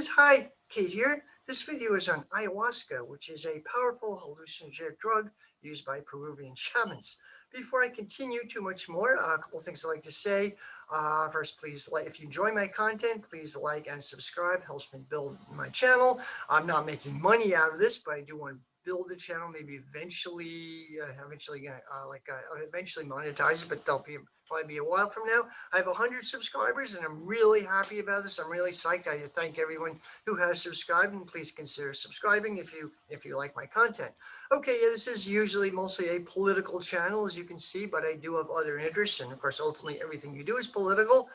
Hi, Kate here. This video is on ayahuasca, which is a powerful hallucinogenic drug used by Peruvian shamans. Before I continue too much more, a couple things I'd like to say. First, please like if you enjoy my content, please like and subscribe. Helps me build my channel. I'm not making money out of this, but I do want to build a channel. Maybe eventually monetize it, but there'll be probably be a while from now. I have 100 subscribers, and I'm really happy about this. I'm really psyched. I thank everyone who has subscribed, and please consider subscribing if you like my content. Okay, yeah, this is usually mostly a political channel, as you can see, but I do have other interests, and of course, ultimately, everything you do is political.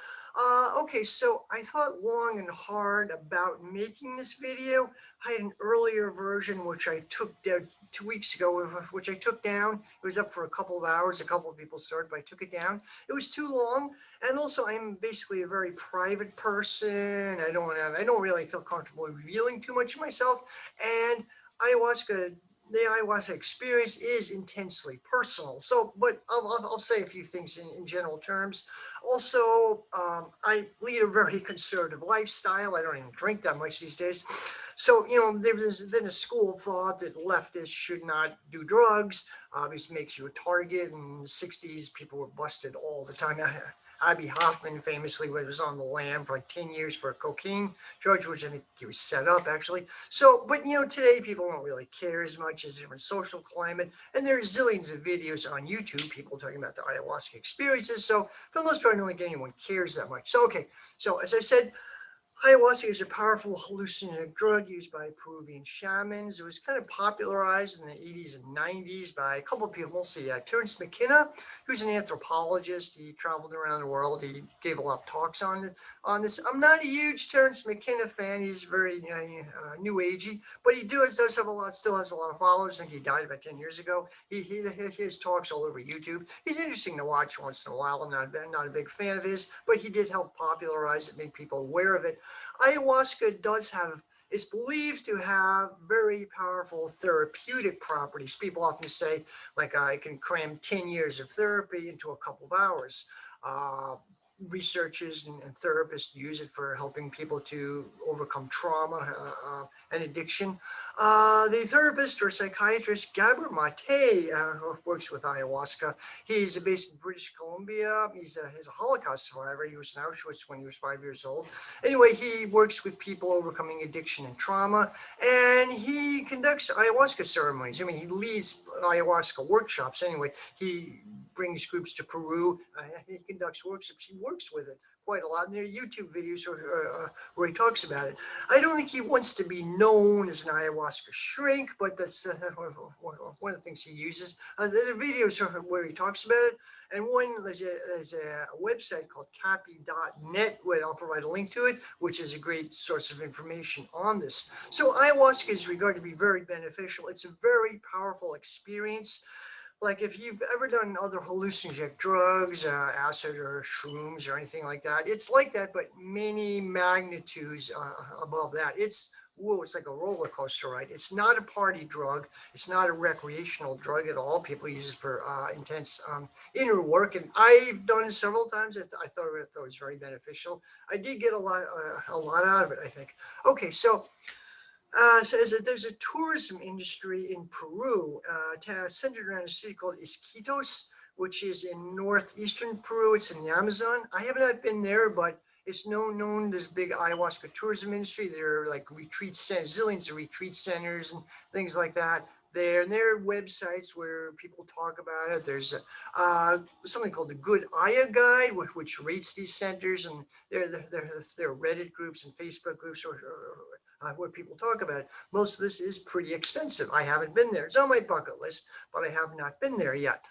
Okay, so I thought long and hard about making this video. I had an earlier version which I took down 2 weeks ago, which I took down. It was up for a couple of hours. A couple of people saw it, but I took it down. It was too long, and also I'm basically a very private person. I don't really feel comfortable revealing too much of myself, and ayahuasca the ayahuasca experience is intensely personal. So, but I'll say a few things in general terms. Also, I lead a very conservative lifestyle. I don't even drink that much these days. So, there's been a school of thought that leftists should not do drugs. Obviously, makes you a target. In the 60s, people were busted all the time. Abby Hoffman famously was on the lam for like 10 years for a cocaine charge, which I think he was set up actually. So, but today people don't really care as much as a different social climate. And there's zillions of videos on YouTube, people talking about the ayahuasca experiences. So for the most part, I don't think anyone cares that much. So, okay. So as I said, ayahuasca is a powerful hallucinogenic drug used by Peruvian shamans. It was kind of popularized in the 80s and 90s by a couple of people, mostly Terence McKenna, who's an anthropologist. He traveled around the world. He gave a lot of talks on this. I'm not a huge Terence McKenna fan. He's very new agey, but he does have still has a lot of followers. I think he died about 10 years ago. His talks all over YouTube. He's interesting to watch once in a while. I'm not a big fan of his, but he did help popularize it, make people aware of it. Ayahuasca is believed to have very powerful therapeutic properties. People often say, like, I can cram 10 years of therapy into a couple of hours. Researchers and therapists use it for helping people to overcome trauma and addiction. The therapist or psychiatrist Gabor Mate works with ayahuasca. He's based in British Columbia. He's a Holocaust survivor. He was in Auschwitz when he was 5 years old. Anyway, he works with people overcoming addiction and trauma, and he conducts ayahuasca ceremonies. I mean, he leads ayahuasca workshops. Anyway, he brings groups to Peru. He conducts workshops. He works with it quite a lot. And there are YouTube videos where he talks about it. I don't think he wants to be known as an ayahuasca shrink, but that's one of the things he uses. There are videos where he talks about it. And there's a website called cappy.net, where I'll provide a link to it, which is a great source of information on this. So ayahuasca is regarded to be very beneficial. It's a very powerful experience. Like if you've ever done other hallucinogenic drugs, acid or shrooms or anything like that, it's like that, but many magnitudes above that. It's like a roller coaster ride. It's not a party drug. It's not a recreational drug at all. People use it for intense inner work, and I've done it several times. I thought it was very beneficial. I did get a lot out of it, I think. Okay, so there's a tourism industry in Peru, centered around a city called Iquitos, which is in northeastern Peru. It's in the Amazon. I have not been there, but it's known there's big ayahuasca tourism industry. There are like retreat centers, zillions of retreat centers and things like that there. And there are websites where people talk about it. There's something called the Good Aya Guide, which rates these centers, and there are Reddit groups and Facebook groups where people talk about it. Most of this is pretty expensive. I haven't been there. It's on my bucket list, but I have not been there yet.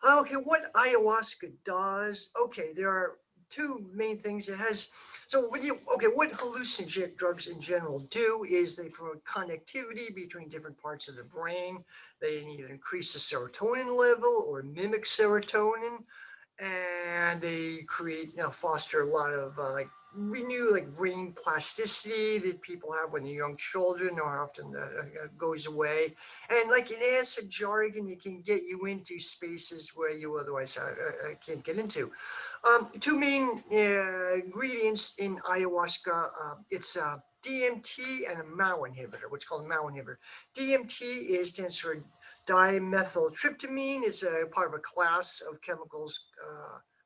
Okay, what ayahuasca does? Okay, there are two main things it has. So what hallucinogenic drugs in general do is they promote connectivity between different parts of the brain. They either increase the serotonin level or mimic serotonin, and they foster a lot of renew brain plasticity that people have when they're young children, or often goes away. And like in acid jargon, it can get you into spaces where you otherwise can't get into. Two main ingredients in ayahuasca. It's DMT and a MAO inhibitor, what's called a MAO inhibitor. DMT stands for dimethyltryptamine. It's a part of a class of chemicals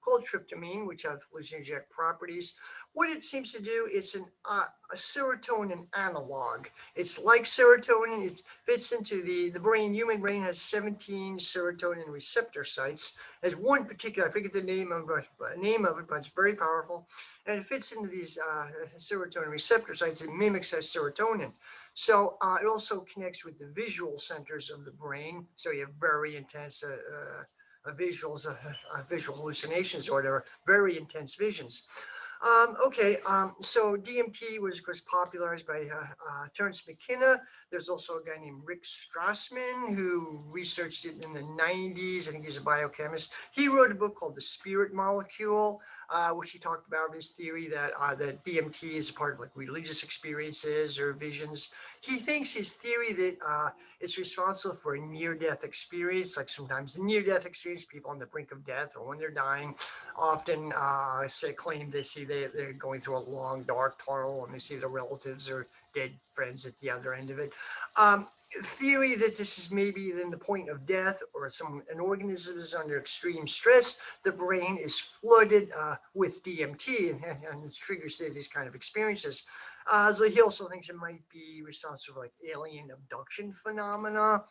called tryptamine, which have hallucinogenic properties. What it seems to do is a serotonin analog. It's like serotonin. It fits into the brain. Human brain has 17 serotonin receptor sites. There's one particular, I forget the name of it, but it's very powerful. And it fits into these serotonin receptor sites. It mimics that serotonin. So it also connects with the visual centers of the brain. So you have very intense visual hallucinations or whatever, very intense visions. So DMT was, of course, popularized by Terence McKenna. There's also a guy named Rick Strassman who researched it in the 90s. I think he's a biochemist. He wrote a book called The Spirit Molecule, which he talked about his theory that DMT is a part of like religious experiences or visions. He thinks his theory that it's responsible for a near-death experience, like sometimes the near-death experience, people on the brink of death or when they're dying, often claim they're going through a long dark tunnel and they see their relatives or dead friends at the other end of it. Theory that this is maybe then the point of death or an organism is under extreme stress, the brain is flooded with DMT and it triggers these kind of experiences. So he also thinks it might be responsible for like alien abduction phenomena.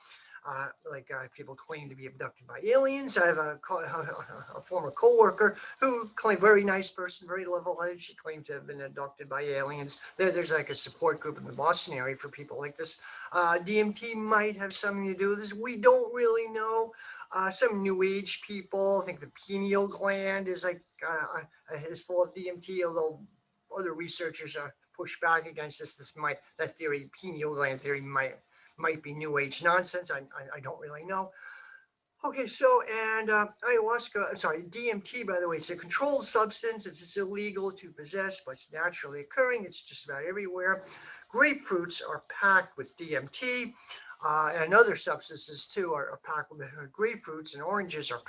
People claim to be abducted by aliens. I have a former coworker who claimed, very nice person, very level-headed. She claimed to have been abducted by aliens. There's like a support group in the Boston area for people like this. DMT might have something to do with this. We don't really know. Some New Age people think the pineal gland is is full of DMT, although other researchers push back against this. That theory, pineal gland theory, might be New Age nonsense. I don't really know. Okay, so and ayahuasca, I'm sorry, DMT, by the way, it's a controlled substance. It's illegal to possess, but it's naturally occurring. It's just about everywhere. Grapefruits are packed with DMT, and other substances too are packed with grapefruits, and oranges are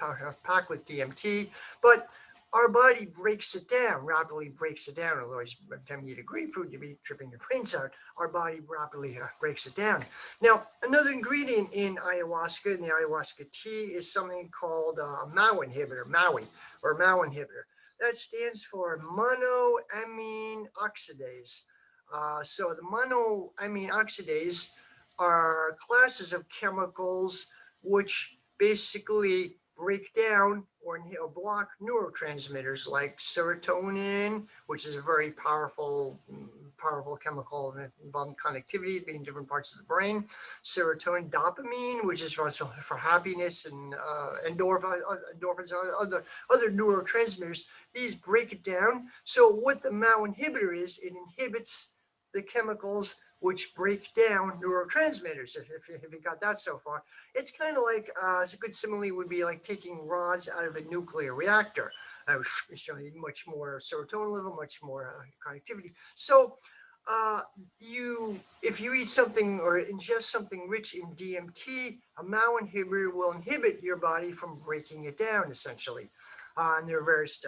packed with DMT. But our body breaks it down, rapidly breaks it down. Otherwise, by the time you eat a grapefruit, you'd be tripping your brains out. Our body rapidly breaks it down. Now, another ingredient in ayahuasca, in the ayahuasca tea, is something called MAO inhibitor, MAUI, or MAO inhibitor. That stands for monoamine oxidase. So the monoamine oxidase are classes of chemicals which basically break down or block neurotransmitters like serotonin, which is a very powerful chemical involving connectivity between different parts of the brain. Serotonin, dopamine, which is for happiness, and endorphins, other neurotransmitters. These break it down. So what the MAO inhibitor is, it inhibits the chemicals which break down neurotransmitters. If you got that so far, it's kind of like a good simile would be like taking rods out of a nuclear reactor. Showing much more serotonin level, much more connectivity. So if you eat something or ingest something rich in DMT, a MAO inhibitor will inhibit your body from breaking it down, essentially. And there are various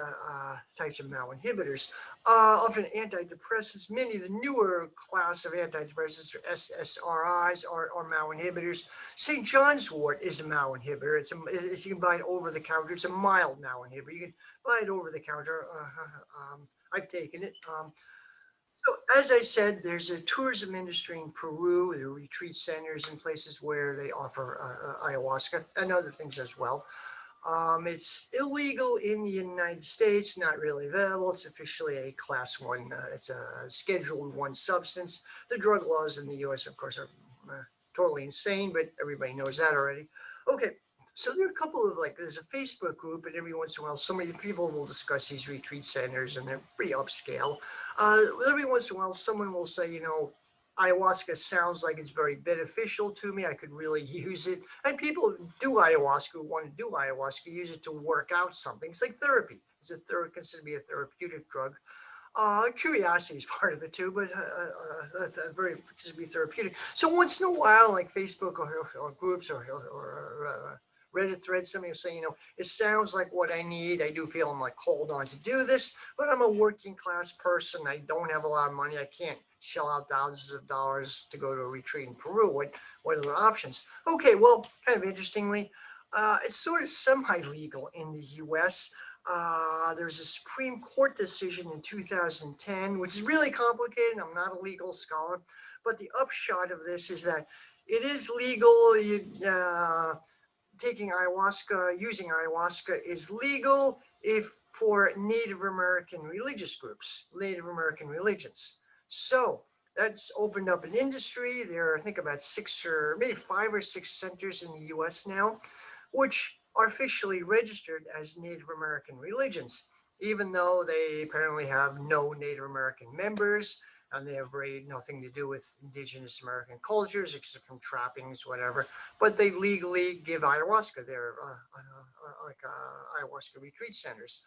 types of MAO inhibitors. Often antidepressants, many of the newer class of antidepressants, or SSRIs, are MAO inhibitors. St. John's wort is a MAO inhibitor. If you can buy it over the counter, it's a mild MAO inhibitor. You can buy it over the counter. I've taken it. So as I said, there's a tourism industry in Peru. There are retreat centers and places where they offer ayahuasca and other things as well. It's illegal in the United States, not really available. It's officially a class 1, it's a scheduled 1 substance. The drug laws in the US, of course, are totally insane, but everybody knows that already. Okay, so there are a couple of there's a Facebook group, and every once in a while, so many people will discuss these retreat centers, and they're pretty upscale. Every once in a while, someone will say, ayahuasca sounds like it's very beneficial to me. I could really use it. And people do ayahuasca, who want to do ayahuasca, use it to work out something. It's like therapy. It's considered to be a therapeutic drug. Curiosity is part of it too, but that's very considered to be therapeutic. So once in a while, like Facebook or groups or Reddit thread, somebody was saying, it sounds like what I need. I do feel I'm like called on to do this, but I'm a working class person. I don't have a lot of money. I can't shell out thousands of dollars to go to a retreat in Peru. What are the options? Okay, well, kind of interestingly, it's sort of semi-legal in the U.S. There's a Supreme Court decision in 2010, which is really complicated. I'm not a legal scholar, but the upshot of this is that it is legal. Taking ayahuasca, using ayahuasca is legal if for Native American religious groups, Native American religions. So that's opened up an industry. There are, I think, about 6 or maybe 5 or 6 centers in the U.S. now, which are officially registered as Native American religions, even though they apparently have no Native American members and they have very nothing to do with indigenous American cultures except from trappings, whatever. But they legally give ayahuasca. They're ayahuasca retreat centers.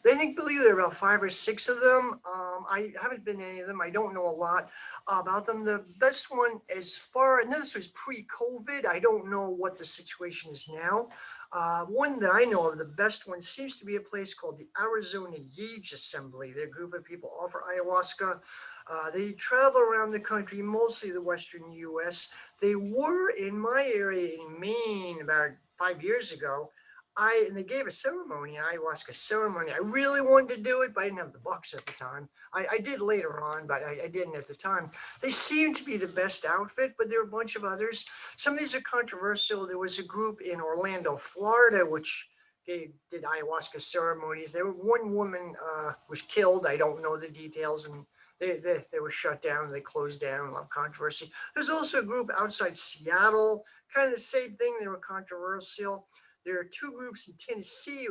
They think, believe there are about 5 or 6 of them. I haven't been to any of them. I don't know a lot about them. The best one, and this was pre-COVID. I don't know what the situation is now. One that I know of, the best one, seems to be a place called the Arizona Yeej Assembly. They're a group of people offer ayahuasca. They travel around the country, mostly the western U.S. They were in my area in Maine about 5 years ago. And they gave a ceremony, an ayahuasca ceremony. I really wanted to do it, but I didn't have the bucks at the time. I did later on, but I didn't at the time. They seemed to be the best outfit, but there were a bunch of others. Some of these are controversial. There was a group in Orlando, Florida, which did ayahuasca ceremonies. One woman was killed. I don't know the details, and they were shut down. They closed down. A lot of controversy. There's also a group outside Seattle, kind of the same thing. They were controversial. There are 2 groups in Tennessee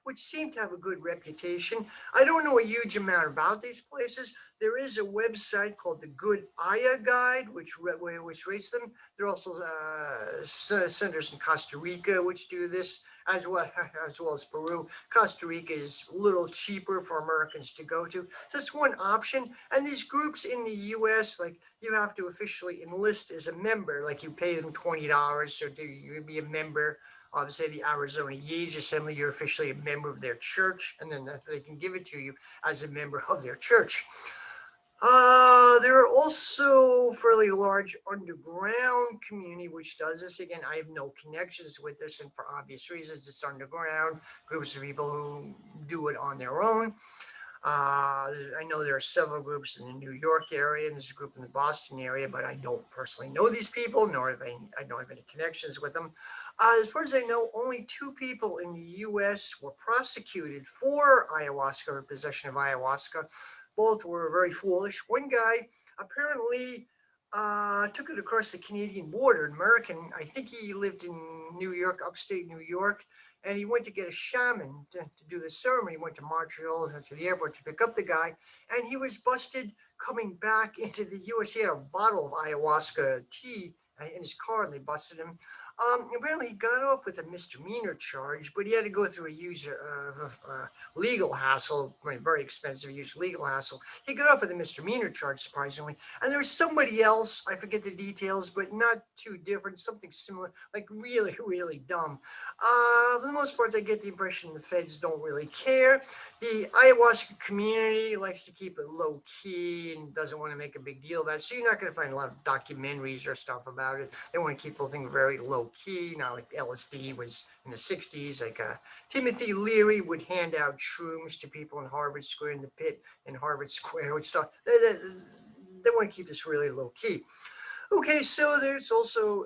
which seem to have a good reputation. I don't know a huge amount about these places. There is a website called the Good Aya Guide, which rates them. There are also centers in Costa Rica which do this, as well as Peru. Costa Rica is a little cheaper for Americans to go to. So that's one option. And these groups in the U.S., like, you have to officially enlist as a member. Like, you pay them $20, so you be a member. Say the Arizona Yeej Assembly, you're officially a member of their church, and then they can give it to you as a member of their church. There are also fairly large underground community which does this. Again, I have no connections with this, and for obvious reasons, it's underground, groups of people who do it on their own. I know there are several groups in the New York area, and there's a group in the Boston area, but I don't personally know these people, nor I don't have any connections with them. As far as I know, only 2 people in the U.S. were prosecuted for ayahuasca or possession of ayahuasca. Both were very foolish. One guy apparently took it across the Canadian border, an American. I think he lived in New York, upstate New York, and he went to get a shaman to do the ceremony. He went to Montreal, to the airport to pick up the guy, and he was busted coming back into the U.S. He had a bottle of ayahuasca tea in his car, and they busted him. Apparently, he got off with a misdemeanor charge, but he had to go through a huge legal hassle, very expensive, huge legal hassle. He got off with a misdemeanor charge, surprisingly. And there was somebody else, I forget the details, but not too different, something similar, like really, really dumb. For the most part, I get the impression the feds don't really care. The ayahuasca community likes to keep it low key and doesn't want to make a big deal about it. So you're not going to find a lot of documentaries or stuff about it. They want to keep the whole thing very low key. Not like LSD was in the 60s. Like Timothy Leary would hand out shrooms to people in Harvard Square, in the pit in Harvard Square and stuff. They want to keep this really low key. Okay, so there's also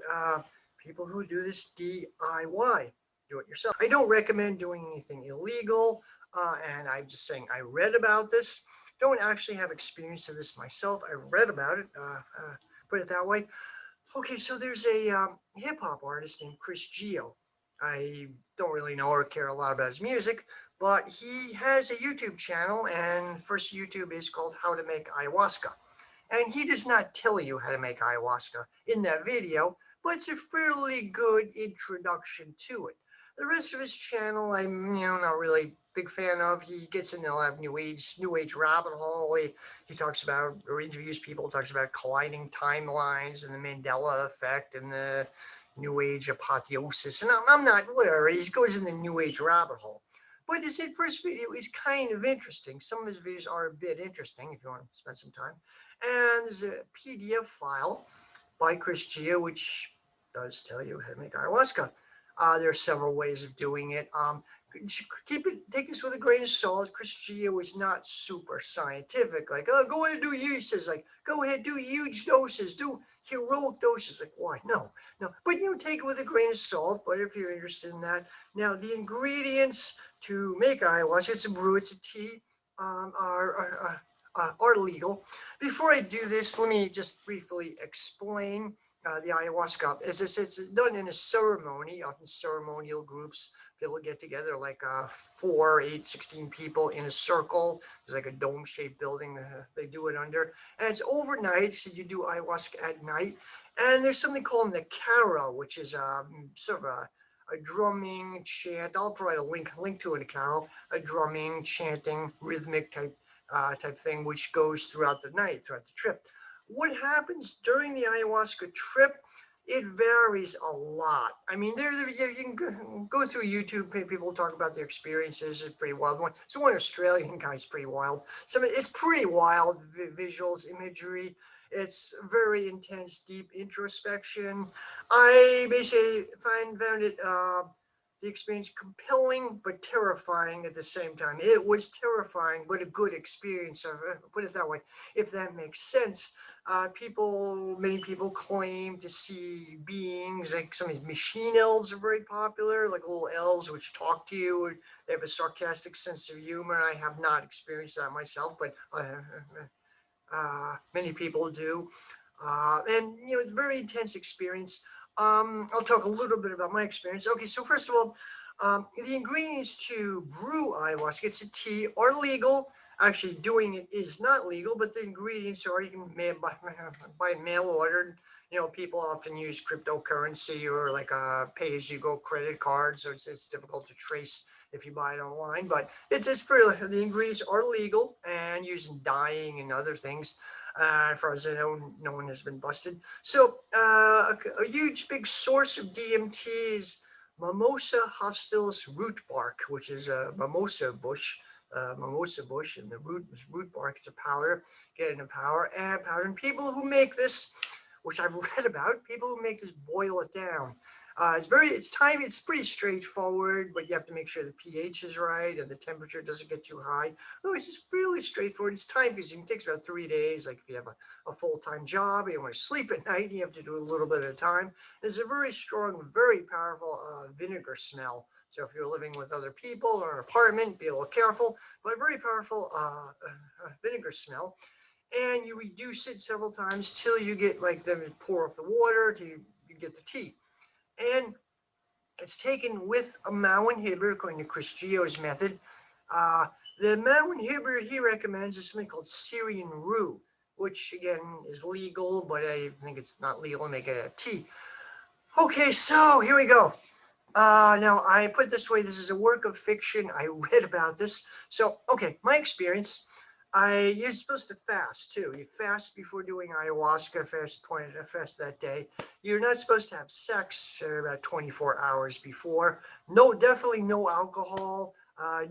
people who do this DIY, do it yourself. I don't recommend doing anything illegal. And I'm just saying, I read about this. Don't actually have experience of this myself. I read about it, put it that way. Okay, so there's a hip hop artist named Chris Geo. I don't really know or care a lot about his music, but he has a YouTube channel, and first YouTube is called How to Make Ayahuasca. And he does not tell you how to make ayahuasca in that video, but it's a fairly good introduction to it. The rest of his channel, I'm not really big fan of. He gets into a lot of new age rabbit hole. He talks about, or interviews people, talks about colliding timelines and the Mandela effect and the New Age apotheosis, and I'm not, whatever. He goes in the New Age rabbit hole. But his first video is kind of interesting. Some of his videos are a bit interesting if you want to spend some time. And there's a PDF file by Chris Gia, which does tell you how to make ayahuasca. There are several ways of doing it. Take this with a grain of salt. Chris Gia was not super scientific. Like, oh, go ahead and do you. He says, like, go ahead, do huge doses, do heroic doses. Like, why? No, no. But take it with a grain of salt. But if you're interested in that, now the ingredients to make ayahuasca, it's a brew, it's a tea, are legal. Before I do this, let me just briefly explain the ayahuasca. As I said, it's done in a ceremony, often ceremonial groups. People get together like 4, 8, 16 people in a circle. There's like a dome-shaped building they do it under. And it's overnight, so you do ayahuasca at night. And there's something called Nakara, which is sort of a drumming chant. I'll provide a link to it, Carol. A drumming, chanting, rhythmic type thing, which goes throughout the night, throughout the trip. What happens during the ayahuasca trip? It varies a lot. I mean, you can go through YouTube. People talk about their experiences. It's pretty wild. One Australian guy's pretty wild. It's pretty wild visuals, imagery. It's very intense, deep introspection. I basically found it the experience compelling but terrifying at the same time. It was terrifying, but a good experience. Put it that way, if that makes sense. Many people claim to see beings, like some of these machine elves are very popular, like little elves which talk to you. They have a sarcastic sense of humor. I have not experienced that myself, but many people do. And it's a very intense experience. I'll talk a little bit about my experience. Okay, so first of all, the ingredients to brew ayahuasca, it's a tea, are legal. Actually, doing it is not legal, but the ingredients are, you can buy mail ordered. People often use cryptocurrency or like a pay-as-you-go credit card, so it's difficult to trace if you buy it online. But it's for the ingredients are legal and using dyeing and other things. As far as I know, no one has been busted. So a huge big source of DMT is Mimosa hostilis root bark, which is a mimosa bush. And the root bark is a powder. Get in a powder. And people who make this, which I've read about, people who make this boil it down. It's pretty straightforward, but you have to make sure the pH is right and the temperature doesn't get too high. Otherwise, it's really straightforward. It's time consuming. It takes about 3 days. Like if you have a full-time job, you want to sleep at night, you have to do a little bit at a time. There's a very strong, very powerful vinegar smell. So if you're living with other people or an apartment, be a little careful, but very powerful vinegar smell. And you reduce it several times till you get like them to pour off the water till you get the tea. And it's taken with a MAO inhibitor, according to Chris Gio's method. Uh, the MAO inhibitor he recommends is something called Syrian rue, which again is legal, but I think it's not legal to make it a tea. Okay, so here we go. Now, I put it this way, this is a work of fiction. I read about this. So, okay, my experience, you're supposed to fast too. You fast before doing ayahuasca, fast that day. You're not supposed to have sex about 24 hours before. No, definitely no alcohol.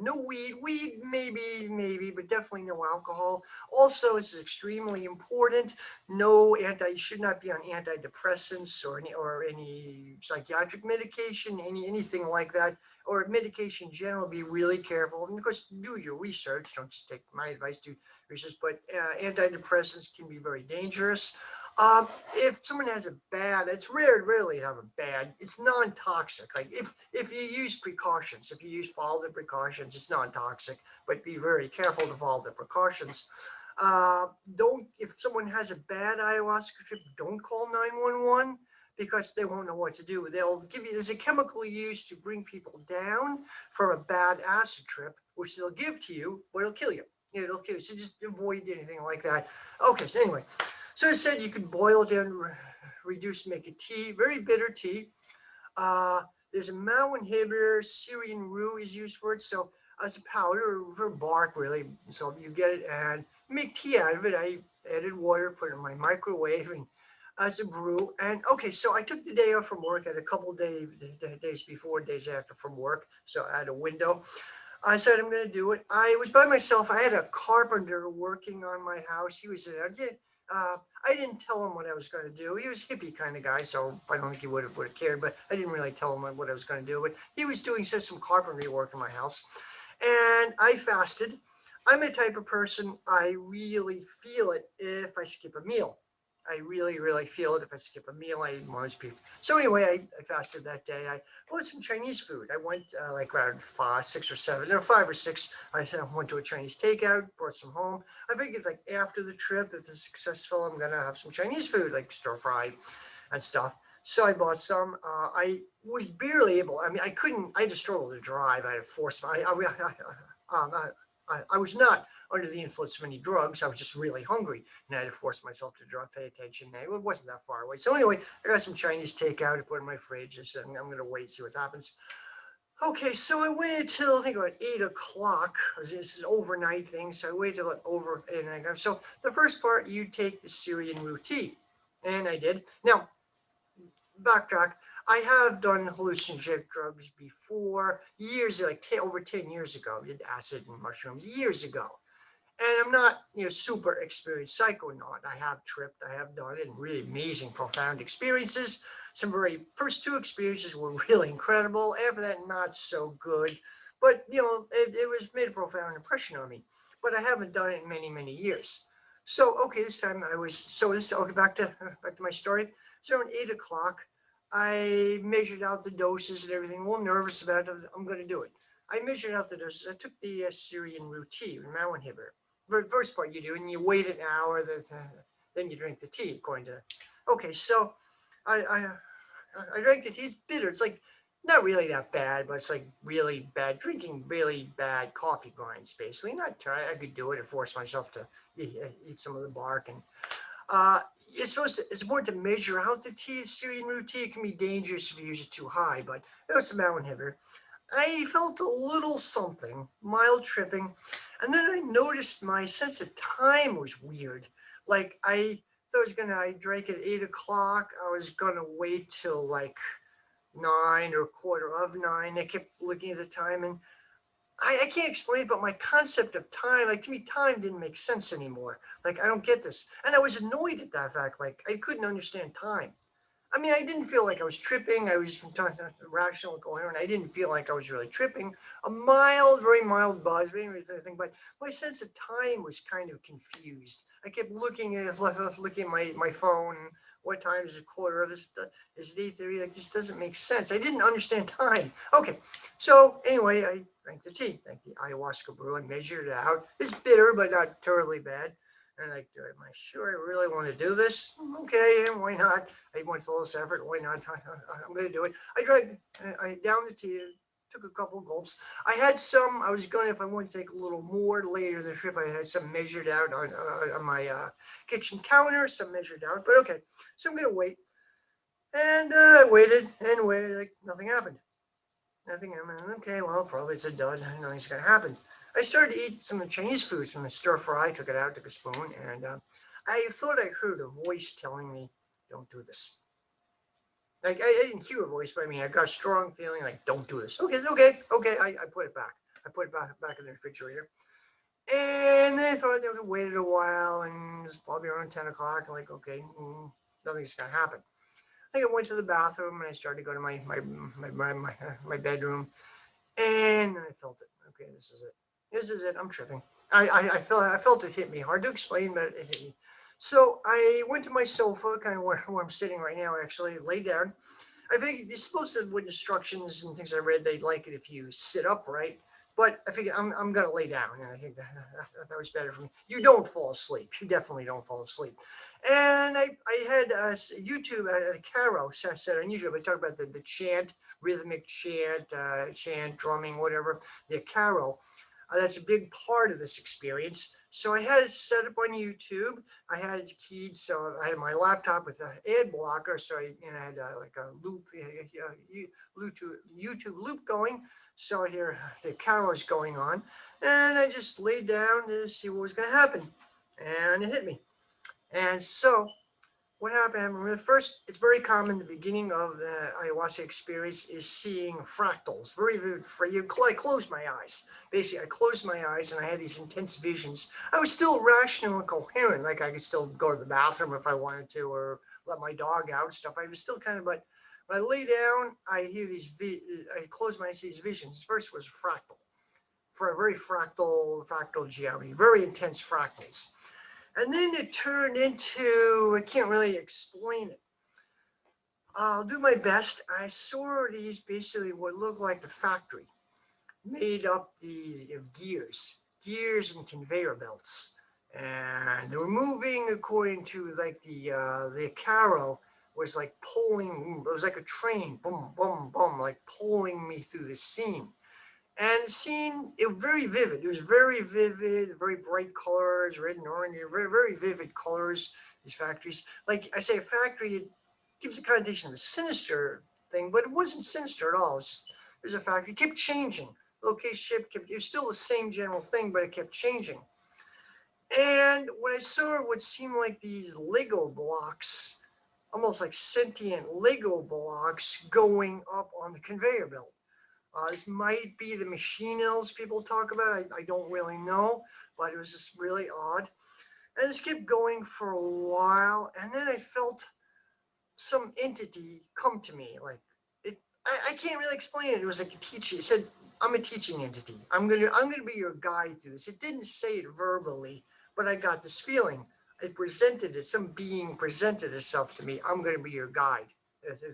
No weed. Weed, maybe, but definitely no alcohol. Also, this is extremely important. You should not be on antidepressants or any psychiatric medication, anything like that, or medication in general. Be really careful. And of course, do your research. Don't just take my advice, do research. But antidepressants can be very dangerous. If someone has it's rarely have a bad, it's non-toxic. Like if you use precautions, if you follow the precautions, it's non-toxic, but be very careful to follow the precautions. If someone has a bad ayahuasca trip, don't call 911 because they won't know what to do. There's a chemical used to bring people down from a bad acid trip, which they'll give to you, but it'll kill you. It'll kill you. So just avoid anything like that. Okay, so anyway. So I said you could boil down, reduce, make a tea, very bitter tea. There's a MAO inhibitor, Syrian rue is used for it. So as a powder for bark, really. So you get it and make tea out of it. I added water, put it in my microwave, and as a brew. And okay, so I took the day off from work. I had a couple days before, days after from work. So I had a window. I said I'm going to do it. I was by myself. I had a carpenter working on my house. He was there. Yeah, I didn't tell him what I was going to do. He was a hippie kind of guy, so I don't think he would have cared. But I didn't really tell him what I was going to do. But he was doing some carpentry work in my house, and I fasted. I'm a type of person, I really feel it if I skip a meal. I really, really feel it if I skip a meal. I eat most people. So anyway, I fasted that day. I bought some Chinese food. I went like around 5, 6 or 7, no, 5 or 6. I went to a Chinese takeout, brought some home. I figured like after the trip, if it's successful, I'm gonna have some Chinese food like stir fry and stuff. So I bought some. I was barely able. I mean, I couldn't. I had to struggle to drive. I had to force my. I was not under the influence of any drugs. I was just really hungry, and I had to force myself to pay attention. It wasn't that far away. So anyway, I got some Chinese takeout. I put it in my fridge. I said, I'm going to wait, see what happens. Okay, so I waited till I think about 8 o'clock. This is an overnight thing, so I waited till over 8 o'clock. So the first part, you take the Syrian root tea, and I did. Now backtrack. I have done hallucinogenic drugs before, years like over 10 years ago. I did acid and mushrooms years ago, and I'm not super experienced psychonaut. I have tripped, I have done it, and really amazing, profound experiences. Some very first two experiences were really incredible. After that, not so good, but it was made a profound impression on me. But I haven't done it in many many years. So okay, this time I was okay. Back to my story. So around 8 o'clock, I measured out the doses and everything. A little nervous about it. I'm going to do it. I measured out the doses. I took the Syrian root tea, the MAO inhibitor. The first part you do, and you wait an hour. Then you drink the tea. According to, okay, so I I, I drank the tea. It's bitter. It's like not really that bad, but it's like really bad drinking, really bad coffee grinds. Basically, not. I could do it and force myself to eat some of the bark and it's important to measure out the tea. Syrian root tea can be dangerous if you use it too high, but it was a MAO inhibitor. I felt a little something, mild tripping, and then I noticed my sense of time was weird. Like I thought I drank at 8 o'clock. I was gonna wait till like 9 or 9:15. I kept looking at the time, and I can't explain it, but my concept of time, like to me, time didn't make sense anymore. Like I don't get this, and I was annoyed at that fact. Like I couldn't understand time. I mean, I didn't feel like I was tripping. I was rational, coherent. I didn't feel like I was really tripping. A mild, very mild buzz, but my sense of time was kind of confused. I kept looking at my phone. What time is it? Quarter of this? Is it 8:30? Like this doesn't make sense. I didn't understand time. Okay, so anyway, I drank the tea, drank the ayahuasca brew. I measured it out. It's bitter, but not terribly bad. And like, am I sure I really want to do this? Okay, and why not? I went to this effort. Why not? I'm going to do it. I drank. I downed the tea. Took a couple gulps. I had some. I was going if I wanted to take a little more later in the trip. I had some measured out on my kitchen counter. Some measured out, but okay. So I'm going to wait. And I waited and waited. Like nothing happened. Nothing. I mean, okay, well, probably it's a dud. Nothing's gonna happen. I started to eat some of the Chinese food, some of the stir fry. Took it out, took a spoon, and I thought I heard a voice telling me, "Don't do this." Like I didn't hear a voice, but I mean, I got a strong feeling like, "Don't do this." Okay, okay, okay. I put it back. I put it back in the refrigerator, and then I thought I waited a while, and it's probably around 10 o'clock. I'm like, okay, nothing's gonna happen. I think I went to the bathroom and I started to go to my bedroom, and then I felt it. Okay, this is it. This is it. I'm tripping. I felt it hit me. Hard to explain, but it hit me. So I went to my sofa, kind of where I'm sitting right now. Actually, lay down. I think it's supposed to with instructions and things I read. They'd like it if you sit upright, but I figured I'm gonna lay down, and I think that was better for me. You don't fall asleep. You definitely don't fall asleep. And I had YouTube at a Caro set on YouTube. I talked about the chant, rhythmic chant, drumming, whatever. The Caro. That's a big part of this experience. So I had it set up on YouTube. I had it keyed, so I had my laptop with an ad blocker. So I had like a loop, YouTube loop going. So here the carols going on, and I just laid down to see what was going to happen, and it hit me. And so what happened? I remember the first, it's very common, the beginning of the ayahuasca experience is seeing fractals, very vivid. I closed my eyes. Basically, I closed my eyes and I had these intense visions. I was still rational and coherent, like I could still go to the bathroom if I wanted to, or let my dog out and stuff. I was still kind of, but when I lay down, I hear I close my eyes, these visions. First was fractal, for a very fractal geometry, very intense fractals. And then it turned into, I can't really explain it. I'll do my best. I saw these basically what looked like the factory, made up these gears and conveyor belts. And they were moving according to like the carro was like pulling, it was like a train, boom, boom, boom, like pulling me through the scene. And the scene, it was very vivid. It was very vivid, very bright colors, red and orange, very, very vivid colors, these factories. Like I say, a factory, it gives a connotation of a sinister thing, but it wasn't sinister at all. It was a factory. It kept changing. Location kept, it was still the same general thing, but it kept changing. And what I saw would seem like these Lego blocks, almost like sentient Lego blocks going up on the conveyor belt. This might be the machine elves people talk about. I don't really know, but it was just really odd. And this kept going for a while, and then I felt some entity come to me. Like it, I can't really explain it. It was like a teacher. It said, "I'm a teaching entity. I'm gonna be your guide through this." It didn't say it verbally, but I got this feeling. It presented it. Some being presented itself to me. I'm gonna be your guide. This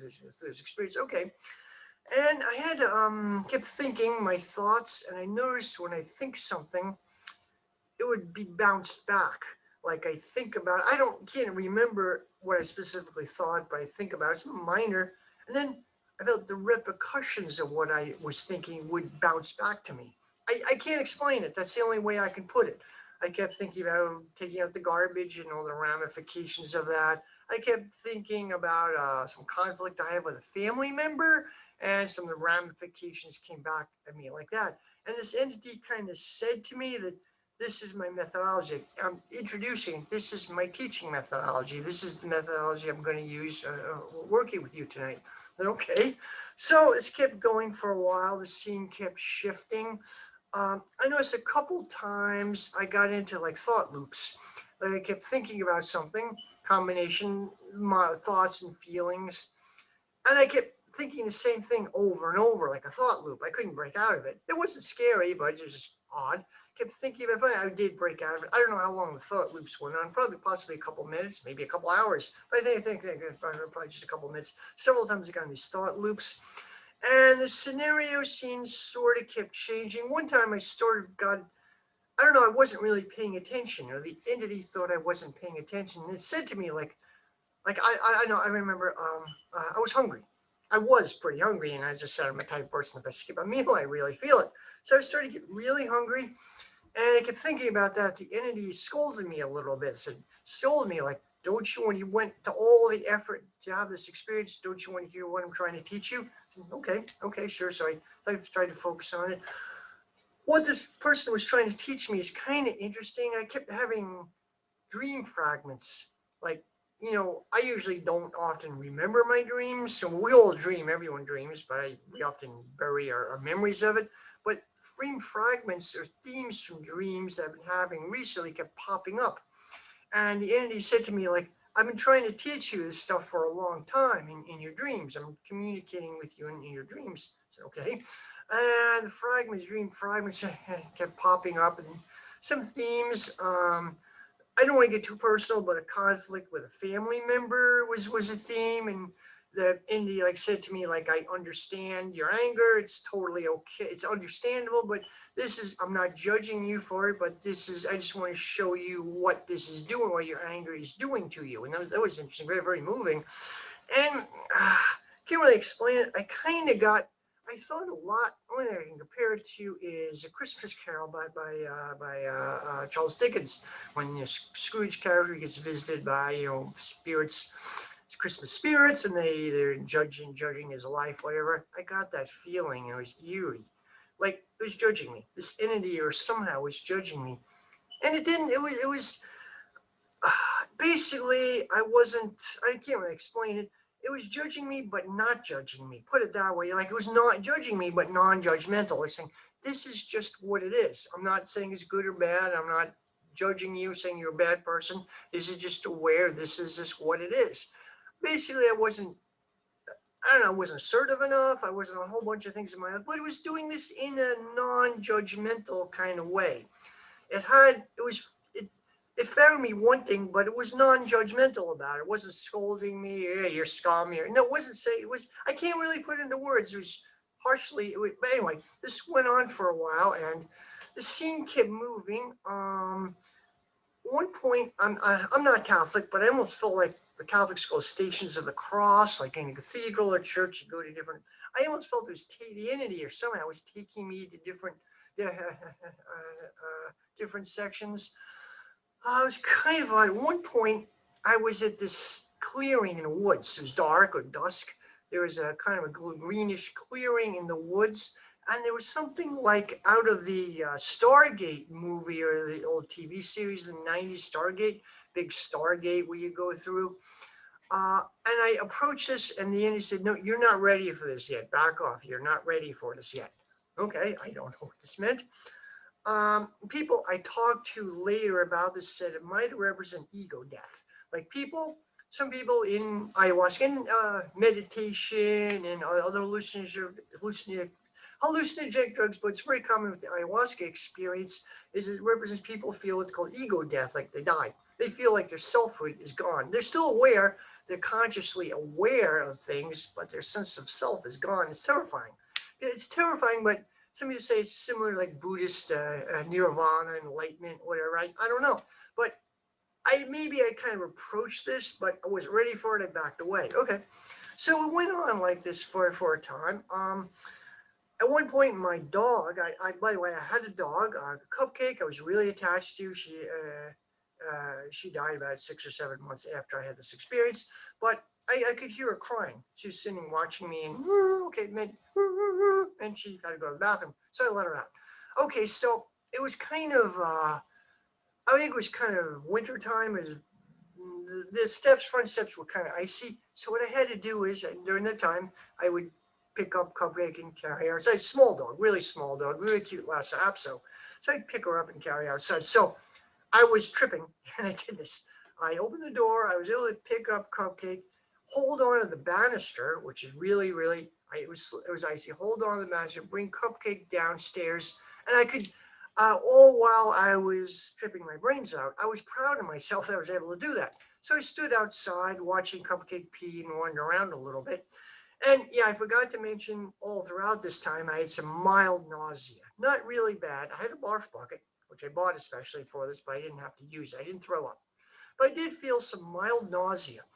experience. Okay. And I had kept thinking my thoughts, and I noticed when I think something, it would be bounced back. Like I think about, I don't can't remember what I specifically thought, but I think about it. It's minor, and then I felt the repercussions of what I was thinking would bounce back to me. I can't explain it. That's the only way I can put it. I kept thinking about taking out the garbage and all the ramifications of that. I kept thinking about some conflict I have with a family member, and some of the ramifications came back at me like that. And this entity kind of said to me that this is my methodology. I'm introducing, this is my teaching methodology. This is the methodology I'm going to use working with you tonight. Then, okay. So this kept going for a while. The scene kept shifting. I noticed a couple times I got into like thought loops. Like I kept thinking about something, combination, my thoughts and feelings, and I kept thinking the same thing over and over, like a thought loop. I couldn't break out of it. It wasn't scary, but it was just odd. Kept thinking about it. I did break out of it. I don't know how long the thought loops went on. Probably, possibly a couple minutes, maybe a couple hours. But I think probably just a couple minutes. Several times I got in these thought loops, and the scenario scenes sort of kept changing. One time I got, I don't know, I wasn't really paying attention, or the entity thought I wasn't paying attention. And it said to me like I know I remember I was hungry. I was pretty hungry, and as I said, I'm a type of person. If I skip a meal, I really feel it. So I started to get really hungry, and I kept thinking about that. The entity scolded me a little bit. Said, scolded me like, "Don't you, when you went to all the effort to have this experience, don't you want to hear what I'm trying to teach you?" Said, okay, sure. So I tried to focus on it. What this person was trying to teach me is kind of interesting. I kept having dream fragments. Like, I usually don't often remember my dreams. So we all dream, everyone dreams, but we often bury our memories of it. But dream fragments or themes from dreams that I've been having recently kept popping up. And the entity said to me, like, I've been trying to teach you this stuff for a long time in your dreams. I'm communicating with you in your dreams. I said, okay. And the dream fragments kept popping up, and some themes. I don't want to get too personal, but a conflict with a family member was a theme, and the Indy like said to me, like, I understand your anger. It's totally okay. It's understandable, but I'm not judging you for it, but I just want to show you what this is doing, what your anger is doing to you. And that was interesting, very, very moving. And can't really explain it. I thought a lot. Only thing I can compare it to is A Christmas Carol by Charles Dickens, when Scrooge character gets visited by spirits, Christmas spirits, and they're judging his life, whatever. I got that feeling. It was eerie, like it was judging me. This entity or somehow was judging me, and it didn't. It was basically, I can't really explain it. It was judging me, but not judging me. Put it that way. Like it was not judging me, but non-judgmental. It's saying, this is just what it is. I'm not saying it's good or bad. I'm not judging you, saying you're a bad person. This is just aware. This is just what it is. Basically, I don't know, I wasn't assertive enough. I wasn't a whole bunch of things in my life, but it was doing this in a non-judgmental kind of way. It found me wanting, but it was non-judgmental about it. It wasn't scolding me, yeah, you're scummy. No, it wasn't saying it was. I can't really put it into words. It was harshly. But anyway, this went on for a while, and the scene kept moving. One point, I'm not Catholic, but I almost felt like the Catholic school Stations of the Cross, like in a cathedral or church, you go to different. I almost felt it was the entity or somehow was taking me to different sections. It was kind of odd. At one point, I was at this clearing in the woods. It was dark or dusk. There was a kind of a greenish clearing in the woods, and there was something like out of the Stargate movie or the old TV series, the '90s Stargate, big Stargate where you go through. And I approached this, and the Indian said, "No, you're not ready for this yet. Back off. You're not ready for this yet." Okay, I don't know what this meant. People I talked to later about this said it might represent ego death. Like some people in ayahuasca and meditation and other hallucinogenic drugs, but it's very common with the ayahuasca experience, is it represents people feel what's called ego death, like they die. They feel like their selfhood is gone. They're still aware, they're consciously aware of things, but their sense of self is gone. It's terrifying. It's terrifying, but some people say it's similar, like Buddhist nirvana, enlightenment, whatever. I don't know, but I kind of approached this, but I wasn't ready for it. I backed away. Okay, so it went on like this for a time. At one point, my dog. By the way, I had a dog, Cupcake. I was really attached to. She died about 6 or 7 months after I had this experience, but I could hear her crying. She was sitting watching me, and okay, and she had to go to the bathroom, so I let her out. Okay, so it was kind of, I think it was kind of winter time. The front steps were kind of icy. So what I had to do is during the time I would pick up Cupcake and carry her outside. Small dog, really cute last lap. So I'd pick her up and carry her outside. So I was tripping, and I did this. I opened the door. I was able to pick up Cupcake, hold on to the banister, which is really it was icy. Hold on to the banister, bring Cupcake downstairs, and I could. All while I was tripping my brains out, I was proud of myself that I was able to do that. So I stood outside watching Cupcake pee and wander around a little bit. And yeah, I forgot to mention all throughout this time, I had some mild nausea. Not really bad. I had a barf bucket, which I bought especially for this, but I didn't have to use it. I didn't throw up. But I did feel some mild nausea.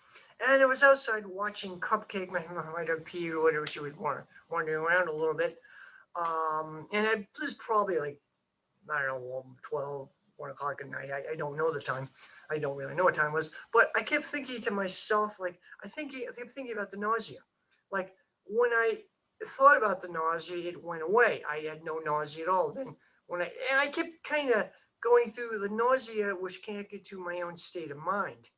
And I was outside watching Cupcake, my dog pee or whatever, she was wandering around a little bit. And it was probably like, I don't know, 12, 1 o'clock at night. I don't know the time. I don't really know what time it was. But I kept thinking to myself, like, I kept thinking about the nausea. Like, when I thought about the nausea, it went away. I had no nausea at all. Then I kept kind of going through the nausea was connected to my own state of mind.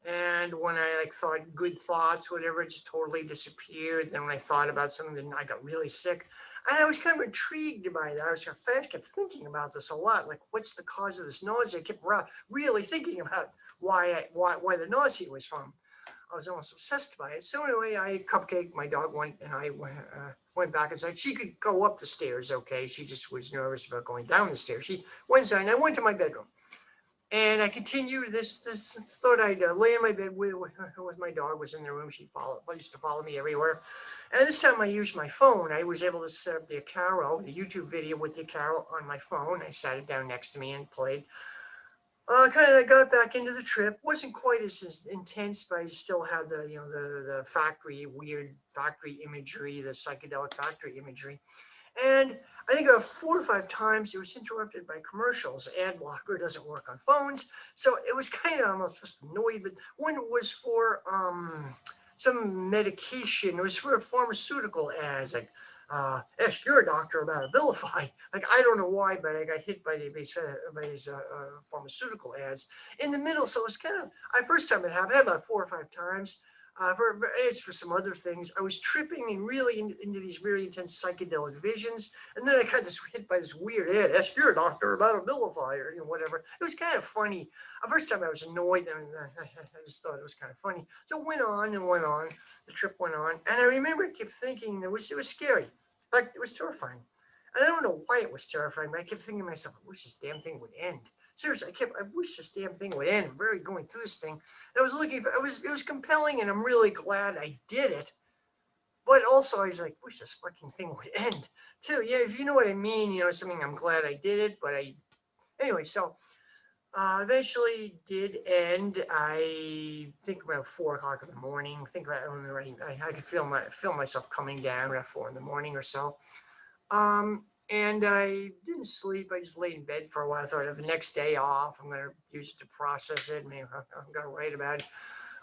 And when I like thought good thoughts, whatever, it just totally disappeared. Then when I thought about something, then I got really sick. And I was kind of intrigued by that. I kept thinking about this a lot. Like, what's the cause of this nausea? I kept really thinking about why the nausea was from. I was almost obsessed by it. So anyway, I Cupcake, my dog went, and I went back inside. She could go up the stairs, okay. She just was nervous about going down the stairs. She went inside, and I went to my bedroom. And I continued this thought I'd lay in my bed with my dog was in the room. She used to follow me everywhere. And this time I used my phone. I was able to set up the Acaro, the YouTube video with the Acaro on my phone. I sat it down next to me and played. Kind of got back into the trip. Wasn't quite as intense, but I still had the weird factory imagery, the psychedelic factory imagery. And I think 4 or 5 times it was interrupted by commercials. Ad blocker doesn't work on phones. So it was kind of almost just annoyed. But one was for some medication. It was for pharmaceutical ads, like Ask your doctor about Abilify. Like, I don't know why, but I got hit by these pharmaceutical ads in the middle. So it was kind of, first time it happened, about 4 or 5 times. It's for some other things. I was tripping and really into these very intense psychedelic visions, and then I got this hit by this weird ad. Ask your doctor about Abilify, or whatever. It was kind of funny. The first time I was annoyed, and I just thought it was kind of funny. So it went on and went on. The trip went on, and I remember I kept thinking it was scary. Like, it was terrifying. And I don't know why it was terrifying, but I kept thinking to myself, I wish this damn thing would end. Seriously, I wish this damn thing would end. I'm very going through this thing. And I was looking for, it was compelling, and I'm really glad I did it. But also, I was like, wish this fucking thing would end too. Yeah, if you know what I mean, something I'm glad I did it, but anyway, so eventually did end. I think about 4 o'clock in the morning. Think about when I could feel myself coming down at 4 in the morning or so. And I didn't sleep. I just laid in bed for a while. I thought of the next day off. I'm gonna use it to process it. Maybe I'm gonna write about it.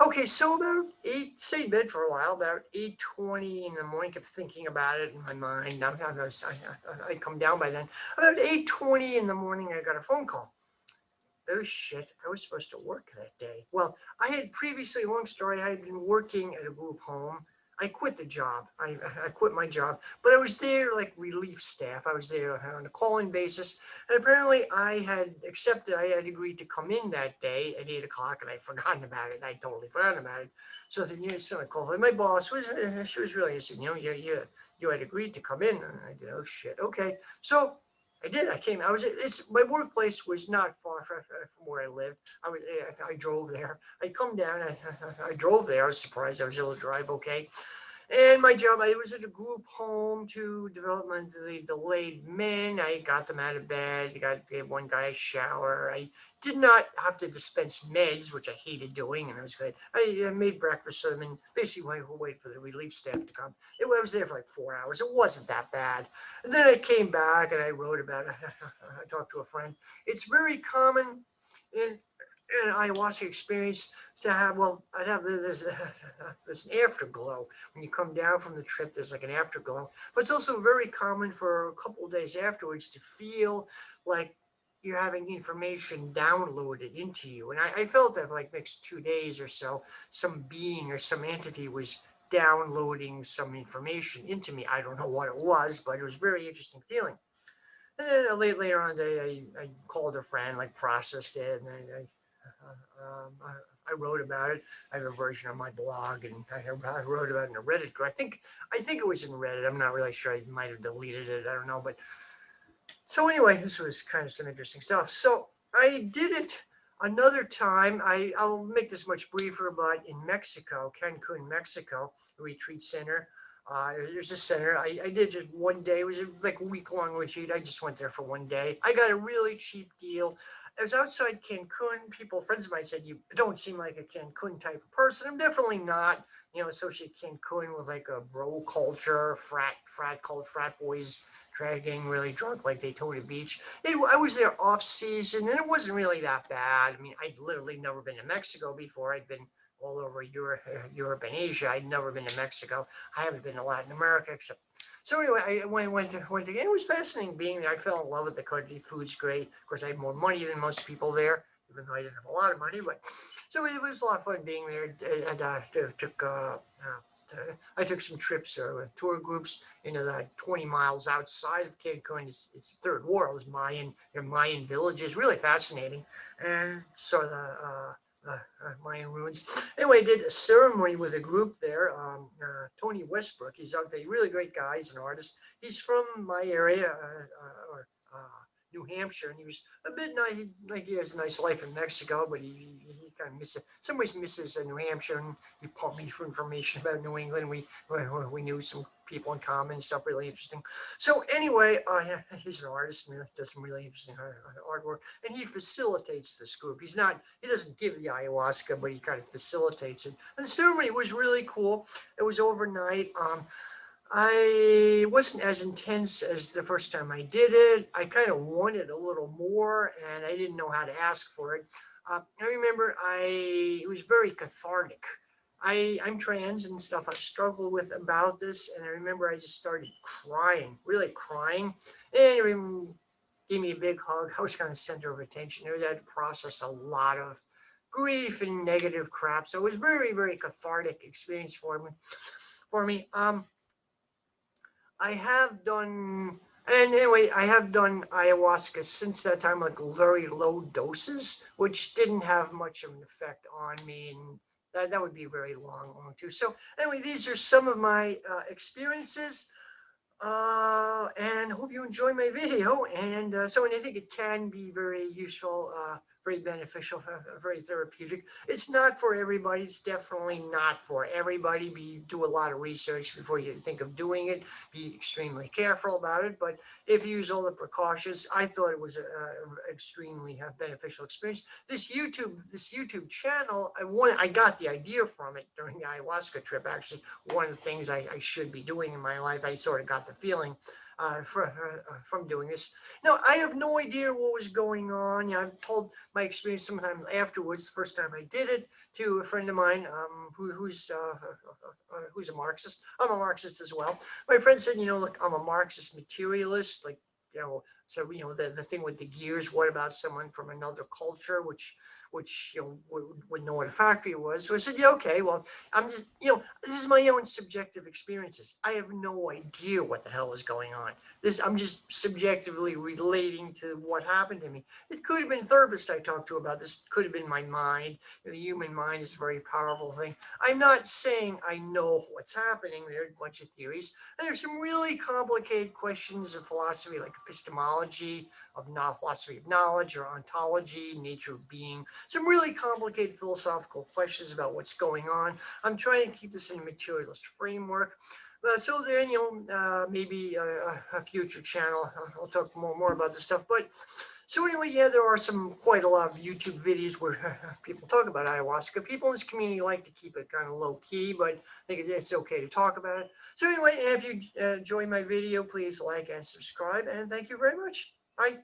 Okay, so about eight, stayed in bed for a while. About 8:20 in the morning, kept thinking about it in my mind. I come down by then. About 8:20 in the morning, I got a phone call. Oh shit, I was supposed to work that day. Well, I had previously, long story, I had been working at a group home. I quit the job. I quit my job, but I was there like relief staff. I was there on a call-in basis, and apparently I had accepted. I had agreed to come in that day at 8 o'clock, and I'd forgotten about it. I totally forgotten about it. So then, so I called. And my boss was, she was really, I said, you had agreed to come in. And I did. Oh shit. Okay. So I did. I came. It's my workplace was not far from where I lived. I drove there. I come down. I drove there. I was surprised I was able to drive okay. And my job, I was at a group home to developmentally delayed men. I got them out of bed. Gave one guy a shower. I did not have to dispense meds, which I hated doing, and I was good. I made breakfast for them and basically wait for the relief staff to come. I was there for like 4 hours. It wasn't that bad. And then I came back and I wrote about it. I talked to a friend. It's very common in an ayahuasca experience to have, well, I'd have there's an afterglow when you come down from the trip. There's like an afterglow, but it's also very common for a couple of days afterwards to feel like you're having information downloaded into you. And I felt that for like next 2 days or so, some being or some entity was downloading some information into me. I don't know what it was, but it was a very interesting feeling. And then later on the day, I called a friend, like processed it, and I wrote about it. I have a version on my blog, and I wrote about it in a Reddit group. I think it was in Reddit. I'm not really sure. I might have deleted it. I don't know. But so anyway, this was kind of some interesting stuff. So I did it another time. I'll make this much briefer, but in Mexico, Cancun, Mexico, a retreat center. There's a center. I did just one day. It was like a week-long retreat. I just went there for one day. I got a really cheap deal. I was outside Cancun. Friends of mine said, you don't seem like a Cancun type of person. I'm definitely not. Associate Cancun with like a bro culture, frat culture, frat boys getting really drunk like Daytona Beach. I was there off season, and it wasn't really that bad. I mean, I'd literally never been to Mexico before. I'd been all over Europe and Asia. I'd never been to Mexico. I haven't been to Latin America except. So anyway, I went again. It was fascinating being there. I fell in love with the country. Food's great. Of course, I had more money than most people there, even though I didn't have a lot of money. But so it was a lot of fun being there. And I took some trips with tour groups into the 20 miles outside of Cancun. It's third world. It's Mayan villages. Really fascinating. And saw the Mayan ruins. Anyway, I did a ceremony with a group there. Tony Westbrook, he's a really great guy. He's an artist. He's from my area, or New Hampshire, and he was a bit nice. Like he has a nice life in Mexico, but he kind of misses, some ways misses New Hampshire. And he pumped me for information about New England. We knew some people in common, stuff really interesting. So anyway, he's an artist and does some really interesting artwork, and he facilitates this group. He doesn't give the ayahuasca, but he kind of facilitates it. And the ceremony was really cool. It was overnight. I wasn't as intense as the first time I did it. I kind of wanted a little more, and I didn't know how to ask for it. I remember it was very cathartic. I'm trans and stuff. I've struggled with about this, and I remember I just started crying, really crying, and everyone gave me a big hug. I was kind of center of attention. I had to process a lot of grief and negative crap, so it was very, very cathartic experience for me. For me, I have done, and anyway, I have done ayahuasca since that time, like very low doses, which didn't have much of an effect on me, and that would be very long too. So anyway, these are some of my experiences, and hope you enjoy my video. And so, and I think it can be very useful, very beneficial, very therapeutic. It's not for everybody. It's definitely not for everybody. Do a lot of research before you think of doing it. Be extremely careful about it. But if you use all the precautions, I thought it was a extremely beneficial experience. This YouTube channel, I got the idea from it during the ayahuasca trip. Actually, one of the things I should be doing in my life. I sort of got the feeling from doing this. No, I have no idea what was going on. I've told my experience sometime afterwards, the first time I did it, to a friend of mine who's a Marxist. I'm a Marxist as well. My friend said, look, I'm a Marxist materialist, like, so the thing with the gears. What about someone from another culture, which would know what a factory was? So I said, yeah, okay, well, I'm just, this is my own subjective experiences. I have no idea what the hell is going on. I'm just subjectively relating to what happened to me. It could have been therapists I talked to about this. It could have been my mind. The human mind is a very powerful thing. I'm not saying I know what's happening. There are a bunch of theories. And there's some really complicated questions of philosophy, like epistemology, philosophy of knowledge, or ontology, nature of being. Some really complicated philosophical questions about what's going on. I'm trying to keep this in a materialist framework. So then, maybe a future channel, I'll talk more about this stuff. But so anyway, yeah, there are quite a lot of YouTube videos where people talk about ayahuasca. People in this community like to keep it kind of low key, but I think it's okay to talk about it. So anyway, if you enjoy my video, please like and subscribe, and thank you very much. Bye.